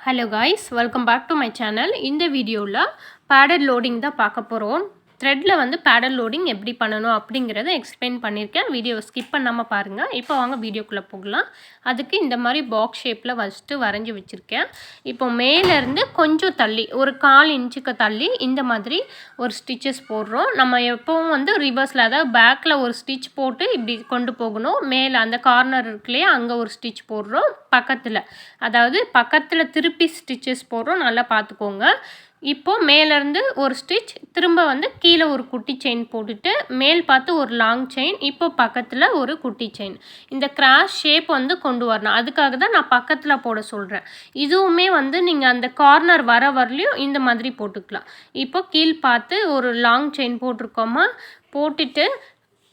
Hello guys, welcome back to my channel. இந்த வீடியோல padded loading தான் பார்க்க போறோம். threadல வந்து padded loading எப்படி பண்ணனும் அப்படிங்கறதை எக்ஸ்பிளைன் பண்ணிருக்கேன். வீடியோவை ஸ்கிப் பண்ணாம பாருங்க. இப்போ வாங்க வீடியோக்குள்ள போகலாம். அதுக்கு இந்த மாதிரி பாக்ஸ் ஷேப்ல ஃபர்ஸ்ட் வரைஞ்சு வச்சிருக்கேன். இப்போ மேல இருந்து கொஞ்சம் தள்ளி ஒரு 1/4 இன்ச்சுக்கு தள்ளி இந்த மாதிரி ஒரு ஸ்டிச்சஸ் போடுறோம். நம்ம எப்பவும் வந்து ரிவர்ஸ்ல அதாவது பேக்ல ஒரு ஸ்டிட்ச் போட்டு இப்படி கொண்டு போகணும். மேல அந்த கார்னர் இருக்குலையே அங்க ஒரு ஸ்டிட்ச் போடுறோம். பக்கத்துல அதாவது பக்கத்துல திருப்பி ஸ்டிச்சஸ் போடுறோம். நல்லா பாத்துக்கோங்க. இப்போ மேல இருந்து ஒரு ஸ்டிட்ச் திரும்ப வந்து கீழ ஒரு குட்டி செயின் போட்டுட்டு மேல் பார்த்து ஒரு லாங் செயின் இப்போ பக்கத்துல ஒரு குட்டி செயின் இந்த கிராஸ் ஷேப் வந்து கொண்டு வரணும் அதுக்காக தான் நான் பக்கத்துல போட சொல்றேன் இதுவுமே வந்து நீங்க அந்த கார்னர் வரலயும் இந்த மாதிரி போட்டுக்கலாம் இப்போ கீழ பார்த்து ஒரு லாங் செயின் போட்டுருக்கோமா போட்டுட்டு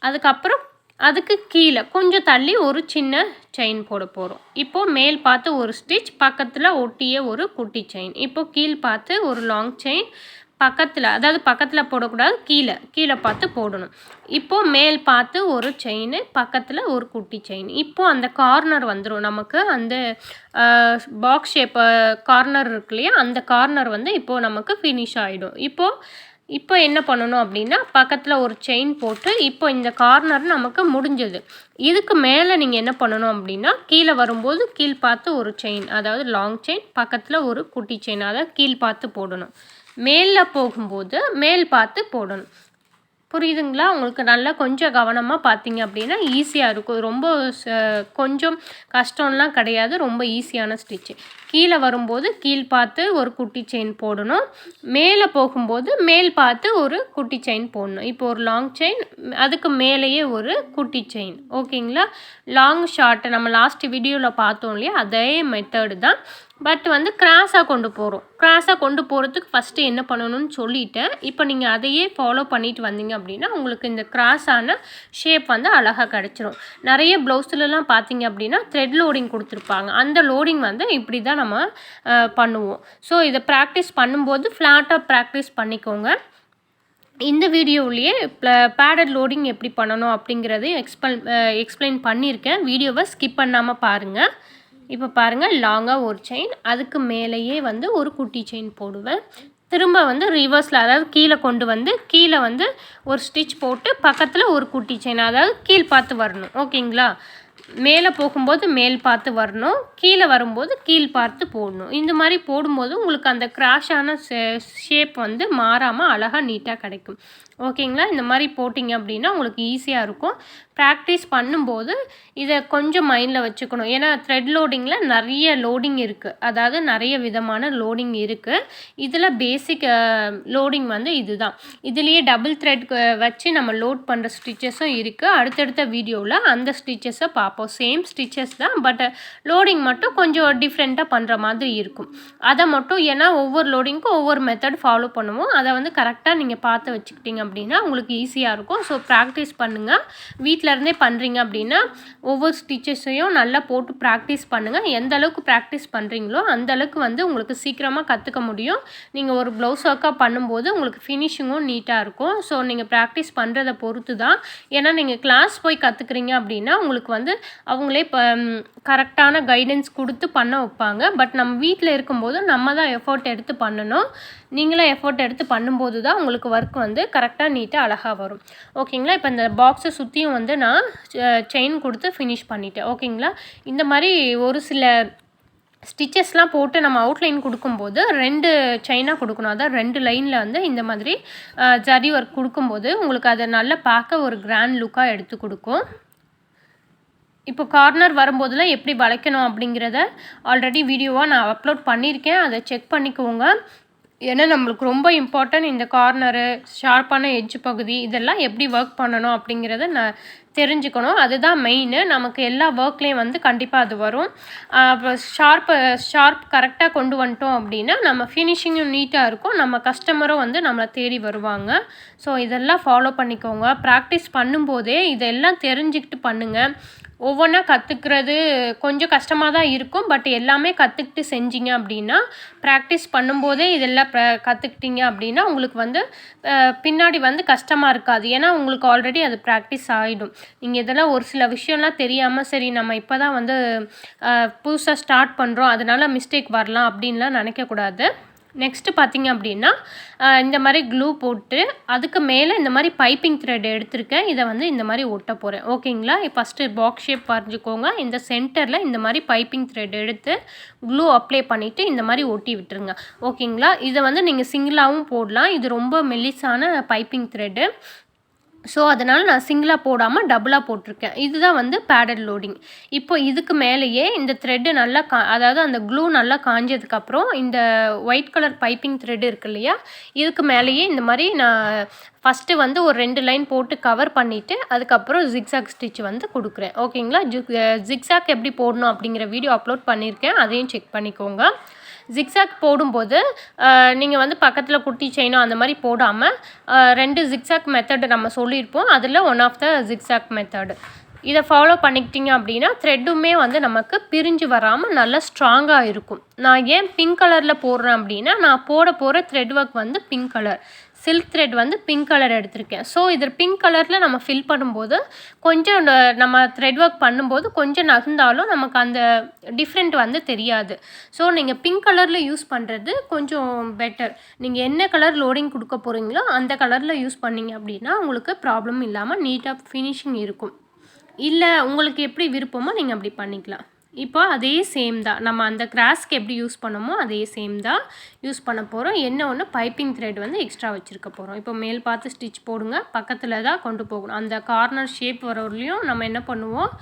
அதுக்கு அப்புறம் அதுக்கு கீழ கொஞ்சம் தள்ளி ஒரு சின்ன செயின் போட போறோம் இப்போ மேல் பார்த்து ஒரு ஸ்டிட்ச் பக்கத்துல ஒட்டிய ஒரு குட்டி செயின் இப்போ கீழ பார்த்து ஒரு லாங் செயின் பக்கத்துல அதாவது பக்கத்துல போட கூடாது கீழ பார்த்து போடணும் இப்போ மேல் பார்த்து ஒரு செயின் பக்கத்துல ஒரு குட்டி செயின் இப்போ அந்த கார்னர் வந்துரும் நமக்கு அந்த பாக்ஸ் ஷேப் கார்னர் இருக்குலையா அந்த கார்னர் வந்து இப்போ நமக்கு finish ஆயிடும் இப்போ என்ன பண்ணனும் அப்படினா பக்கத்துல ஒரு செயின் போட்டு இப்போ இந்த கார்னர் நமக்கு முடிஞ்சது இதுக்கு மேல நீங்க என்ன பண்ணனும் அப்படினா கீழ வரும்போது கீழ பார்த்து ஒரு செயின் அதாவது லாங் செயின் பக்கத்துல ஒரு குட்டி செயின் அத கீழ பார்த்து போடணும் மேல்ல போகும்போது மேல் பார்த்து போடணும் புரியுதுங்களா உங்களுக்கு நல்லா கொஞ்சம் கவனமா பாத்தீங்க அப்படினா ஈஸியா இருக்கும் ரொம்ப கொஞ்சம் கஷ்டம்லாம் கிடையாது ரொம்ப ஈஸியான ஸ்டிட்ச் கீழ வரும்போது கீழ பார்த்து ஒரு குட்டி செயின் போடணும் மேல போகும்போது மேல் பார்த்து ஒரு குட்டி செயின் போடணும் இப்போ ஒரு லாங் செயின் அதுக்கு மேலேயே ஒரு குட்டி செயின் ஓகேங்களா லாங் ஷார்ட் நம்ம லாஸ்ட் வீடியோல பார்த்தோம் இல்லையா அதே மெத்தட் தான் பட் வந்து கிராஸா கொண்டு போறதுக்கு ஃபர்ஸ்ட் என்ன பண்ணனும்னு சொல்லிட்டேன் இப்போ நீங்க அதையே ஃபாலோ பண்ணிட்டு வந்தீங்க அப்படினா உங்களுக்கு இந்த கிராஸான ஷேப் வந்து அழகா கிடைச்சிரும் நிறைய ப்ளவுஸ்ல எல்லாம் பாத்தீங்க அப்படினா த்ரெட் லோடிங் கொடுத்திருப்பாங்க அந்த லோடிங் வந்து இப்படி தான் நம்ம பண்ணுவோம் சோ இத பிராக்டீஸ் பண்ணும்போது ஃப்ளாட்டா பிராக்டீஸ் பண்ணிக்கோங்க இந்த வீடியோலயே padded loading எப்படி பண்ணனும் அப்படிங்கறதை எக்ஸ்பிளைன் பண்ணிருக்கேன் வீடியோவை ஸ்கிப் பண்ணாம பாருங்க இப்போ பாருங்க லாங்கா ஒரு செயின் அதுக்கு மேலேயே வந்து ஒரு குட்டி செயின் போடுவேன் திரும்ப வந்து ரிவர்ஸ்ல அதாவது கீழ வந்து ஒரு ஸ்டிட்ச் போட்டு பக்கத்துல ஒரு குட்டி செயின் அதாவது கீழ பார்த்து வரணும் ஓகேங்களா மேல போகும்போது மேல் பார்த்து வரணும் கீழ வரும்போது கீழ பார்த்து போடணும் இந்த மாதிரி போடும்போது உங்களுக்கு அந்த கிராஷான ஷேப் வந்து மாறாம அழகா நீட்டா கிடைக்கும் ஓகேங்களா இந்த மாதிரி போடிங்க அப்படினா உங்களுக்கு ஈஸியா இருக்கும் பிராக்டீஸ் பண்ணும்போது இத கொஞ்சம் மைண்ட்ல வச்சுக்கணும் ஏனா த்ரெட் லோடிங்ல நிறைய லோடிங் இருக்கு அதாவது நிறைய விதமான லோடிங் இருக்கு இதுல பேசிக் லோடிங் வந்து இதுதான் இதுலயே டபுள் த்ரெட் வச்சு நம்ம லோட் பண்ற ஸ்டிச்சஸும் இருக்கு அடுத்தடுத்த வீடியோல அந்த ஸ்டிச்சஸை பாப்போம் சேம் ஸ்டிச்சஸ் தான் பட் லோடிங் மட்டும் கொஞ்சம் டிஃபரண்டா பண்ற மாதிரி இருக்கும் அத மட்டும் ஏனா ஒவ்வொரு லோடிங்க்கும் ஒவ்வொரு மெத்தட் ஃபாலோ பண்ணுவோம் அத வந்து கரெக்ட்டா நீங்க பார்த்து வச்சுக்கிட்டீங்க அப்படினா உங்களுக்கு ஈஸியா இருக்கும் சோ பிராக்டீஸ் பண்ணுங்க வீட்ல இருந்தே பண்றீங்க அப்படினா ஒவ்வொரு ஸ்டிச்சஸையும் நல்லா போட்டு பிராக்டீஸ் பண்ணுங்க எந்த அளவுக்கு பிராக்டீஸ் பண்றீங்களோ அந்த அளவுக்கு வந்து உங்களுக்கு சீக்கிரமா கத்துக்க முடியும் நீங்க ஒரு ப்ளவுஸ் ஒர்க்கா பண்ணும்போது உங்களுக்கு ஃபினிஷிங்கும் நீட்டா இருக்கும் சோ நீங்க பிராக்டீஸ் பண்றத பொறுத்து தான் ஏனா நீங்க கிளாஸ் போய் கத்துக்கிறீங்க அப்படினா உங்களுக்கு வந்து அவங்களே கரெக்ட்டான கைடன்ஸ் கொடுத்து பண்ண வைப்பாங்க பட் நம்ம வீட்ல இருக்கும்போது நம்ம தான் எஃபோர்ட் எடுத்து பண்ணனும் நீங்களே எஃபோர்ட் எடுத்து பண்ணும்போது தான் உங்களுக்கு வர்க் வந்து கரெக்ட்டா நீட்டா அழகா வரும் ஓகேங்களா இப்போ இந்த பாக்ஸை சுத்தியும் வந்து நான் செயின் கொடுத்து finish பண்ணிட்டேன் ஓகேங்களா இந்த மாதிரி ஒரு சில ஸ்டிச்சஸ்லாம் போட்டு நம்ம அவுட்லைன் கொடுக்கும்போது ரெண்டு செயினா கொடுக்கணும் அதான் ரெண்டு லைன்ல வந்து இந்த மாதிரி ஜரி வர்க் கொடுக்கும்போது உங்களுக்கு அது நல்லா பார்க்க ஒரு கிராண்ட் லுக்கா எடுத்து கொடுக்கும் இப்போ கார்னர் வரும்போதெல்லாம் எப்படி வளைக்கணும் அப்படிங்கறத ஆல்ரெடி வீடியோவா நான் அப்லோட் பண்ணிருக்கேன் அதை செக் பண்ணிக்கோங்க ஏன்னா நமக்கு ரொம்ப இம்பார்ட்டன்ட் இந்த கார்னர் ஷார்ப்பான எட்ஜ் பகுதி இதெல்லாம் எப்படி வர்க் பண்ணனும் அப்படிங்கறத நான் தெரிஞ்சுக்கணும் அதுதான் மெயின் நமக்கு எல்லா வர்க்லயும் வந்து கண்டிப்பா அது வரும் ஷார்ப் கரெக்ட்டா கொண்டு வந்துட்டோம் அப்படினா நம்ம ஃபினிஷிங்கும் நீட்டா இருக்கும் நம்ம கஸ்டமரும் வந்து நம்மள தேடி வருவாங்க சோ இதெல்லாம் ஃபாலோ பண்ணிக்கோங்க பிராக்டீஸ் பண்ணும்போதே இதெல்லாம் தெரிஞ்சிக்கிட்டு பண்ணுங்க ஒவ்வொன்றா கற்றுக்கிறது கொஞ்சம் கஷ்டமாக தான் இருக்கும். பட் எல்லாமே கற்றுக்கிட்டு செஞ்சீங்க அப்படின்னா, ப்ராக்டிஸ் பண்ணும்போதே இதெல்லாம் கற்றுக்கிட்டீங்க அப்படின்னா, உங்களுக்கு வந்து பின்னாடி வந்து கஷ்டமாக இருக்காது. ஏன்னா உங்களுக்கு ஆல்ரெடி அது ப்ராக்டிஸ் ஆகிடும். நீங்கள் இதெல்லாம் ஒரு சில விஷயம்லாம் தெரியாமல், சரி நம்ம இப்போ தான் வந்து புதுசாக ஸ்டார்ட் பண்ணுறோம், அதனால் மிஸ்டேக் வரலாம் அப்படின்லாம் நினைக்கக்கூடாது. நெக்ஸ்ட்டு பார்த்தீங்க அப்படின்னா, இந்த மாதிரி க்ளூ போட்டு அதுக்கு மேலே இந்த மாதிரி பைப்பிங் த்ரெட் எடுத்திருக்கேன். இதை வந்து இந்த மாதிரி ஒட்ட போகிறேன். ஓகேங்களா? ஃபஸ்ட்டு பாக்ஸ் ஷேப் வரைஞ்சிக்கோங்க. இந்த சென்டரில் இந்த மாதிரி பைப்பிங் த்ரெட் எடுத்து க்ளூ அப்ளை பண்ணிவிட்டு இந்த மாதிரி ஒட்டி விட்டுருங்க. ஓகேங்களா? இதை வந்து நீங்கள் சிங்கிளாகவும் போடலாம். இது ரொம்ப மெல்லிசான பைப்பிங் த்ரெட்டு. ஸோ அதனால் நான் சிங்கிளாக போடாமல் டபுளாக போட்டிருக்கேன். இதுதான் வந்து பேடல் லோடிங். இப்போ இதுக்கு மேலேயே இந்த த்ரெட்டு நல்லா அதாவது அந்த க்ளூ நல்லா காஞ்சதுக்கப்புறம் இந்த ஒயிட் கலர் பைப்பிங் த்ரெட் இருக்கு இல்லையா, இதுக்கு மேலேயே இந்த மாதிரி நான் ஃபஸ்ட்டு வந்து ஒரு 2 லைன் போட்டு கவர் பண்ணிவிட்டு அதுக்கப்புறம் ஜிக்ஸாக் ஸ்டிச் வந்து கொடுக்குறேன். ஓகேங்களா? ஜிக்ஸாக் எப்படி போடணும் அப்படிங்கிற வீடியோ அப்லோட் பண்ணியிருக்கேன். அதையும் செக் பண்ணிக்கோங்க. ஜிக்ஸாக் போடும்போது நீங்கள் வந்து பக்கத்தில் குட்டி செயினோ அந்த மாதிரி போடாமல் 2 ஜிக்ஸாக் மெத்தடு நம்ம சொல்லியிருப்போம். அதில் one of the jigsaw method இதை ஃபாலோ பண்ணிக்கிட்டிங்க அப்படின்னா த்ரெட்டுமே வந்து நமக்கு பிரிஞ்சு வராமல் நல்லா ஸ்ட்ராங்காக இருக்கும். நான் ஏன் பிங்க் கலரில் போடுறேன் அப்படின்னா, நான் போட போகிற த்ரெட் ஒர்க் வந்து பிங்க் கலர், சில்க் த்ரெட் வந்து பிங்க் கலர் எடுத்திருக்கேன். ஸோ இது பிங்க் கலரில் நம்ம ஃபில் பண்ணும்போது கொஞ்சம் நம்ம த்ரெட் ஒர்க் பண்ணும்போது கொஞ்சம் நகர்ந்தாலும் நமக்கு அந்த டிஃப்ரெண்ட் வந்து தெரியாது. ஸோ நீங்கள் பிங்க் கலரில் யூஸ் பண்ணுறது கொஞ்சம் பெட்டர். நீங்கள் என்ன கலர் லோடிங் கொடுக்க போகிறீங்களோ அந்த கலரில் யூஸ் பண்ணிங்க அப்படின்னா உங்களுக்கு ப்ராப்ளம் இல்லாமல் நீட்டாக ஃபினிஷிங் இருக்கும். இல்லை உங்களுக்கு எப்படி விருப்பமோ நீங்கள் அப்படி பண்ணிக்கலாம். இப்போ அதே சேம் தான். நம்ம அந்த கிராஸ்க்கு எப்படி யூஸ் பண்ணோமோ அதே சேம் தான் யூஸ் பண்ண போகிறோம். என்ன ஒன்று பைப்பிங் த்ரெட் வந்து எக்ஸ்ட்ரா வச்சுருக்க போகிறோம். இப்போ மேல் பார்த்து ஸ்டிச் போடுங்க. பக்கத்தில் தான் கொண்டு போகணும். அந்த கார்னர் ஷேப் வரலையும் நம்ம என்ன பண்ணுவோம்,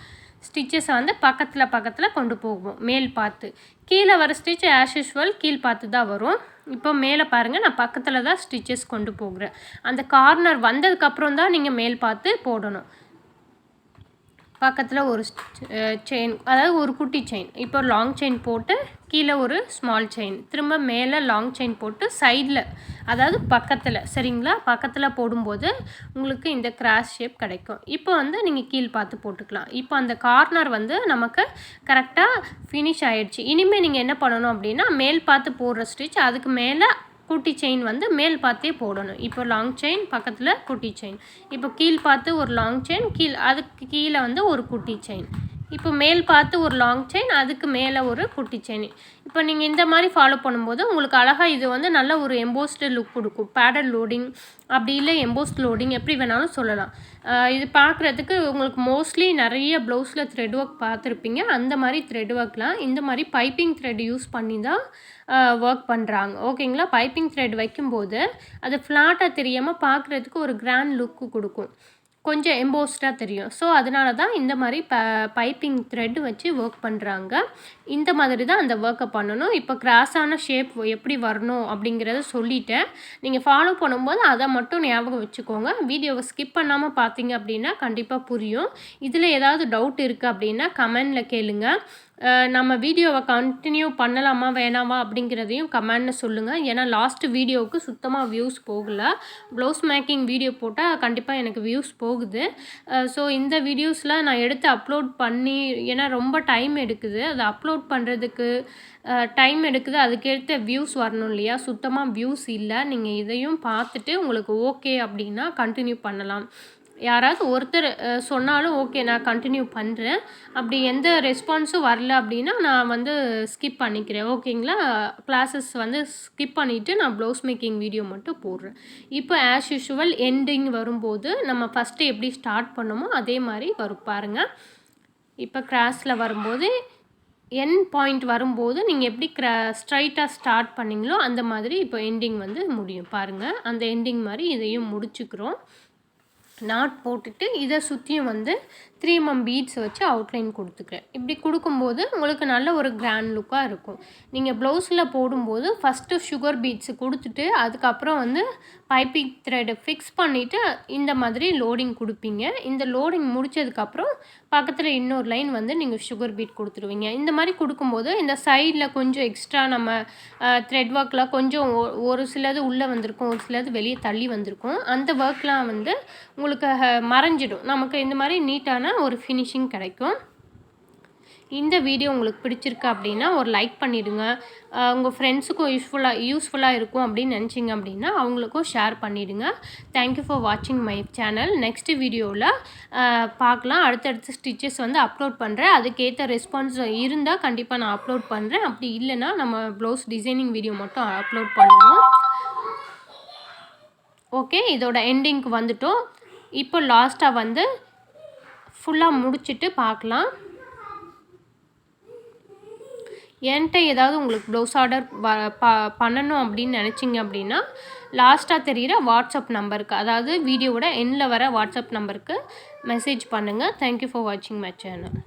ஸ்டிச்சஸை வந்து பக்கத்தில் கொண்டு போகுவோம். மேல் பார்த்து கீழே வர ஸ்டிச் ஆஸ் யூஷுவல் கீழ் பார்த்து தான் வரும். இப்போ மேலே பாருங்கள், நான் பக்கத்தில் தான் ஸ்டிச்சஸ் கொண்டு போகிறேன். அந்த கார்னர் வந்ததுக்கப்புறம் தான் நீங்கள் மேல் பார்த்து போடணும். பக்கத்தில் ஒரு செயின், அதாவது ஒரு குட்டி செயின், இப்போ லாங் செயின் போட்டு கீழே ஒரு ஸ்மால் செயின், திரும்ப மேலே லாங் செயின் போட்டு சைடில், அதாவது பக்கத்தில், சரிங்களா? பக்கத்தில் போடும்போது உங்களுக்கு இந்த கிராஸ் ஷேப் கிடைக்கும். இப்போ வந்து நீங்கள் கீழ் பார்த்து போட்டுக்கலாம். இப்போ அந்த கார்னர் வந்து நமக்கு கரெக்டாக ஃபினிஷ் ஆகிடுச்சு. இனிமேல் நீங்கள் என்ன பண்ணணும் அப்படின்னா, மேல் பார்த்து போடுற ஸ்டிச் அதுக்கு மேலே குட்டி செயின் வந்து மேல் பார்த்தே போடணும். இப்போ லாங் செயின் பக்கத்தில் குட்டி செயின், இப்போ கீழ் பார்த்து ஒரு லாங் செயின், அதுக்கு கீழே வந்து ஒரு குட்டி செயின், இப்போ மேல் பார்த்து ஒரு லாங் செயின், அதுக்கு மேலே ஒரு குட்டி செயின். இப்போ நீங்கள் இந்த மாதிரி ஃபாலோ பண்ணும்போது உங்களுக்கு அழகாக இது வந்து நல்ல ஒரு எம்போஸ்டு லுக் கொடுக்கும். பேடல் லோடிங் அப்படி இல்லை எம்போஸ்ட் லோடிங் எப்படி வேணாலும் சொல்லலாம். இது பார்க்குறதுக்கு உங்களுக்கு மோஸ்ட்லி நிறைய ப்ளவுஸில் த்ரெட் ஒர்க் பார்த்துருப்பீங்க. அந்த மாதிரி த்ரெட் ஒர்க்லாம் இந்த மாதிரி பைப்பிங் த்ரெட் யூஸ் பண்ணி தான் ஒர்க் பண்ணுறாங்க. ஓகேங்களா? பைப்பிங் த்ரெட் வைக்கும்போது அது ஃப்ளாட்டாக தெரியாமல் பார்க்குறதுக்கு ஒரு கிராண்ட் லுக்கு கொடுக்கும். கொஞ்சம் எம்போஸ்டாக தெரியும். ஸோ அதனால தான் இந்த மாதிரி பைப்பிங் த்ரெட் வச்சு ஒர்க் பண்ணுறாங்க. இந்த மாதிரி தான் அந்த ஒர்க்கை பண்ணணும். இப்போ கிராஸான ஷேப் எப்படி வரணும் அப்படிங்கிறத சொல்லிட்டேன். நீங்கள் ஃபாலோ பண்ணும்போது அதை மட்டும் ஞாபகம் வச்சுக்கோங்க. வீடியோவை ஸ்கிப் பண்ணாமல் பார்த்தீங்க அப்படின்னா கண்டிப்பாக புரியும். இதில் ஏதாவது டவுட் இருக்குது அப்படின்னா கமெண்டில் கேளுங்க. நம்ம வீடியோவை கண்டினியூ பண்ணலாமா வேணாமா அப்படிங்கிறதையும் கமெண்டில் சொல்லுங்கள். ஏன்னா லாஸ்ட்டு வீடியோவுக்கு சுத்தமாக வியூஸ் போகலை. ப்ளவுஸ் மேக்கிங் வீடியோ போட்டால் கண்டிப்பாக எனக்கு வியூஸ் போகுது. ஸோ இந்த வீடியோஸில் நான் எடுத்து அப்லோட் பண்ணி, ஏன்னா ரொம்ப டைம் எடுக்குது, அதை அப்லோட் பண்ணுறதுக்கு டைம் எடுக்குது, அதுக்கேற்ற வியூஸ் வரணும் இல்லையா? சுத்தமாக வியூஸ் இல்லை. நீங்கள் இதையும் பார்த்துட்டு உங்களுக்கு ஓகே அப்படின்னா கண்டினியூ பண்ணலாம். யாராவது ஒருத்தர் சொன்னாலும் ஓகே நான் கண்டினியூ பண்ணுறேன். அப்படி எந்த ரெஸ்பான்ஸும் வரல அப்படின்னா நான் வந்து ஸ்கிப் பண்ணிக்கிறேன். ஓகேங்களா? கிளாஸஸ் வந்து ஸ்கிப் பண்ணிவிட்டு நான் ப்ளவுஸ் மேக்கிங் வீடியோ மட்டும் போடுறேன். இப்போ ஆஸ் யூஷுவல் எண்டிங் வரும்போது நம்ம ஃபஸ்ட்டு எப்படி ஸ்டார்ட் பண்ணோமோ அதே மாதிரி வரும் பாருங்கள். இப்போ கிராஸில் வரும்போது என் பாயிண்ட் வரும்போது நீங்கள் எப்படி ஸ்ட்ரைட்டாக ஸ்டார்ட் பண்ணிங்களோ அந்த மாதிரி இப்போ எண்டிங் வந்து முடியும் பாருங்கள். அந்த எண்டிங் மாதிரி இதையும் முடிச்சுக்கிறோம். நாட் போட்டுட்டு இதை சுற்றியும் வந்து 3mm பீட்ஸ் வச்சு அவுட்லைன் கொடுத்துக்கிறேன். இப்படி கொடுக்கும்போது உங்களுக்கு நல்ல ஒரு கிராண்ட் லுக்காக இருக்கும். நீங்கள் ப்ளவுஸில் போடும்போது ஃபஸ்ட்டு சுகர் பீட்ஸ் கொடுத்துட்டு அதுக்கப்புறம் வந்து பைப்பிங் த்ரெட்டை ஃபிக்ஸ் பண்ணிவிட்டு இந்த மாதிரி லோடிங் கொடுப்பீங்க. இந்த லோடிங் முடித்ததுக்கப்புறம் பக்கத்தில் இன்னொரு லைன் வந்து நீங்கள் சுகர் பீட் கொடுத்துருவீங்க. இந்த மாதிரி கொடுக்கும்போது இந்த சைடில் கொஞ்சம் எக்ஸ்ட்ரா நம்ம த்ரெட் ஒர்க்கில் கொஞ்சம் ஒரு சிலது உள்ளே வந்திருக்கும், ஒரு சிலது வெளியே தள்ளி வந்திருக்கும். அந்த ஒர்க்லாம் வந்து உங்களுக்கு மறைஞ்சிடும். நமக்கு இந்த மாதிரி நீட்டான ஒரு ஃபினிஷிங் கிடைக்கும். இந்த வீடியோ உங்களுக்கு பிடிச்சிருக்கு அப்படின்னா ஒரு லைக் பண்ணிவிடுங்க. உங்கள் ஃப்ரெண்ட்ஸுக்கும் யூஸ்ஃபுல்லாக இருக்கும் அப்படின்னு நினச்சிங்க அப்படின்னா அவங்களுக்கும் ஷேர் பண்ணிவிடுங்க. தேங்க்யூ ஃபார் வாட்சிங் மை சேனல். நெக்ஸ்ட் வீடியோவில் பார்க்கலாம். அடுத்தடுத்த ஸ்டிச்சஸ் வந்து அப்லோட் பண்ணுறேன். அதுக்கேற்ற ரெஸ்பான்ஸ் இருந்தால் கண்டிப்பாக நான் அப்லோட் பண்ணுறேன். அப்படி இல்லைன்னா நம்ம ப்ளவுஸ் டிசைனிங் வீடியோ மட்டும் அப்லோட் பண்ணுவோம். ஓகே, இதோட எண்டிங்க்கு வந்துட்டோம். இப்போ லாஸ்ட்டாக வந்து ஃபுல்லாக முடிச்சுட்டு பார்க்கலாம். என்கிட்ட ஏதாவது உங்களுக்கு ப்ளவுஸ் ஆர்டர் பண்ணணும் அப்படின்னு நினச்சிங்க அப்படின்னா லாஸ்ட்டாக தெரிகிற வாட்ஸ்அப் நம்பருக்கு, அதாவது வீடியோவோட எண்டில் வர வாட்ஸ்அப் நம்பருக்கு மெசேஜ் பண்ணுங்கள். தேங்க்யூ ஃபார் வாட்சிங் மை சேனல்.